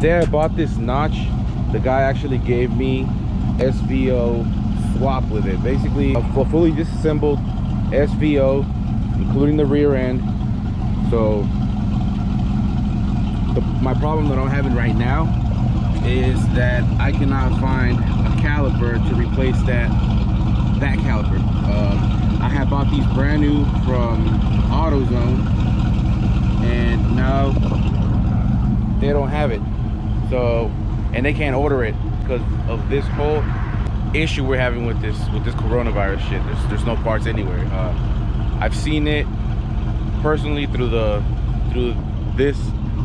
day I bought this notch, the guy actually gave me SVO swap with it. Basically a fully disassembled SVO, including the rear end. So my problem that I'm having right now is that I cannot find a caliper to replace that caliper. I had bought these brand new from AutoZone, and now they don't have it. So, and they can't order it because of this whole issue we're having with this coronavirus shit. There's no parts anywhere. I've seen it personally through this,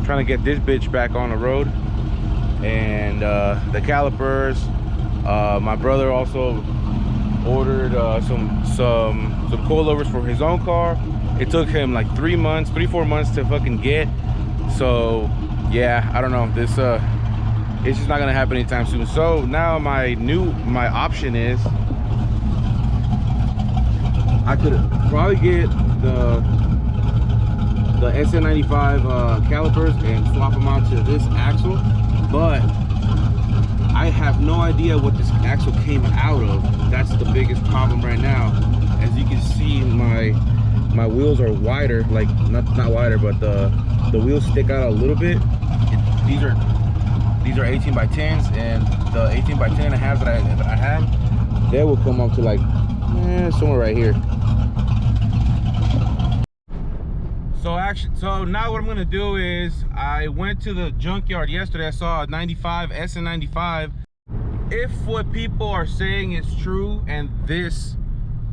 trying to get this bitch back on the road, and the calipers. My brother also ordered some coilovers for his own car. It took him like 3 months, 4 months to fucking get. So yeah, I don't know, this it's just not gonna happen anytime soon. So now my option is I could probably get the SN95 calipers and swap them out to this axle, but I have no idea what this axle came out of. That's the biggest problem right now. As you can see, my wheels are wider, like not wider, but the wheels stick out a little bit. These are 18 by 10s, and the 18 by 10 and a half that I have, they will come up to like somewhere right here. So now what I'm gonna do is, I went to the junkyard yesterday. I saw a 95 SN95. If what people are saying is true, and this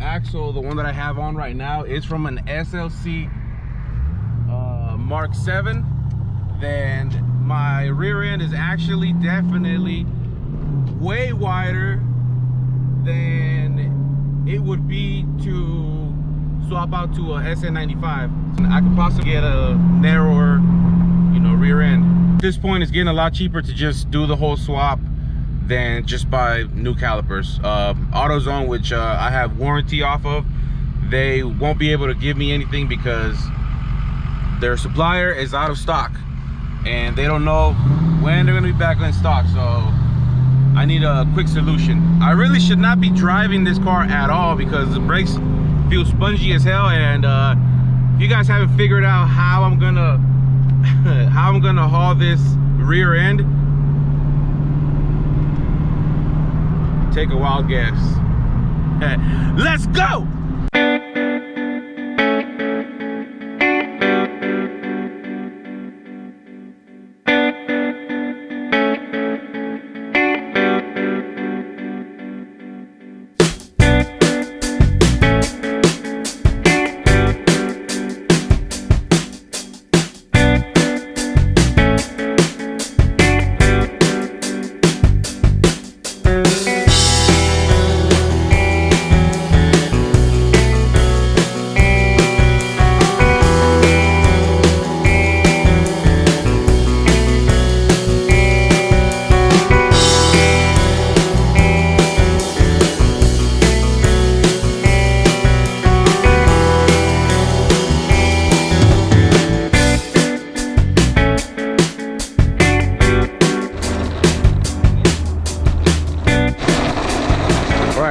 axle, the one that I have on right now, is from an SLC Mark 7, then my rear end is actually definitely way wider than it would be to swap out to a SN95. I could possibly get a narrower, you know, rear end. At this point, it's getting a lot cheaper to just do the whole swap than just buy new calipers. AutoZone, which I have warranty off of, they won't be able to give me anything because their supplier is out of stock, and they don't know when they're gonna be back in stock. So I need a quick solution. I really should not be driving this car at all because the brakes feel spongy as hell. And if you guys haven't figured out how I'm gonna haul this rear end, take a wild guess. Let's go!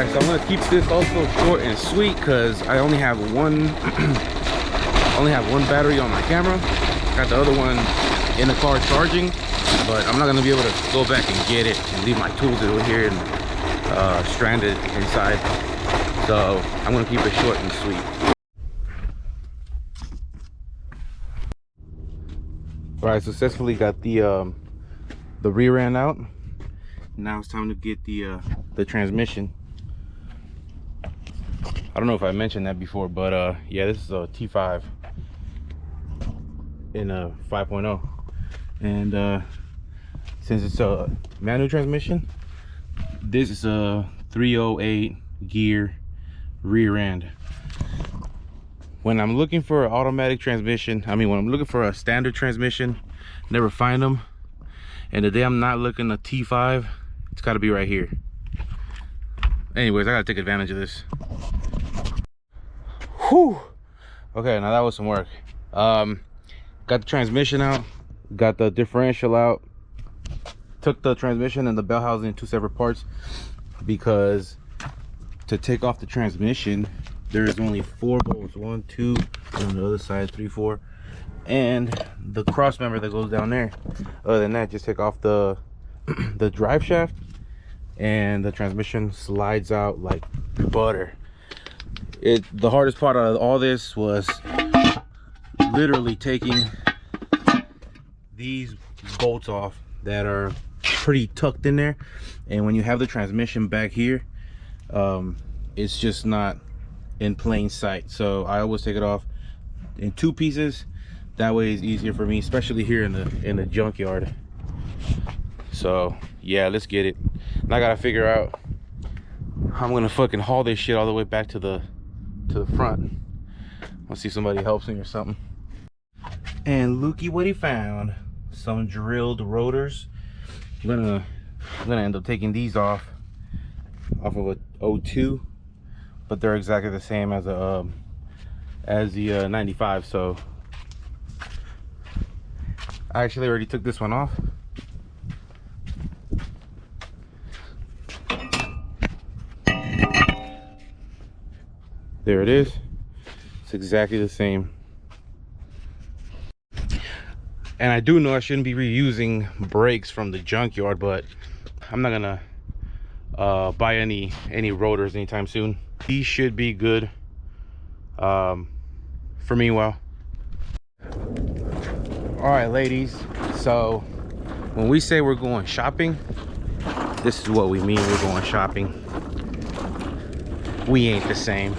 So I'm gonna keep this also short and sweet because I only have one battery on my camera. Got the other one in the car charging, but I'm not gonna be able to go back and get it and leave my tools over here and stranded inside. So I'm gonna keep it short and sweet. All right, successfully got the rear end out. Now it's time to get the transmission. I don't know if I mentioned that before, but yeah, this is a T5 in a 5.0, and since it's a manual transmission, this is a 308 gear rear end. When I'm looking for an automatic transmission, when I'm looking for a standard transmission, never find them. And the day I'm not looking at T5, it's got to be right here. Anyways, I gotta take advantage of this. Whew. Okay, now that was some work. Got the transmission out, got the differential out, took the transmission and the bell housing in 2 separate parts, because to take off the transmission there's only 4 bolts, 1, 2, on the other side 3, 4, and the cross member that goes down there. Other than that, just take off the the drive shaft and the transmission slides out like butter. The hardest part of all this was literally taking these bolts off that are pretty tucked in there, and when you have the transmission back here, it's just not in plain sight. So I always take it off in 2 pieces. That way it's easier for me, especially here in the junkyard. So yeah, let's get it. And I gotta figure out how I'm gonna fucking haul this shit all the way back to the front. I'll see if somebody helps me or something. And looky what he found. Some drilled rotors. I'm gonna end up taking these off of a 02, but they're exactly the same as the 95. So I actually already took this one off. There it is. It's exactly the same. And I do know I shouldn't be reusing brakes from the junkyard, but I'm not gonna buy any rotors anytime soon. These should be good for meanwhile. All right, ladies, so when we say we're going shopping, this is what we mean. We're going shopping. We ain't the same.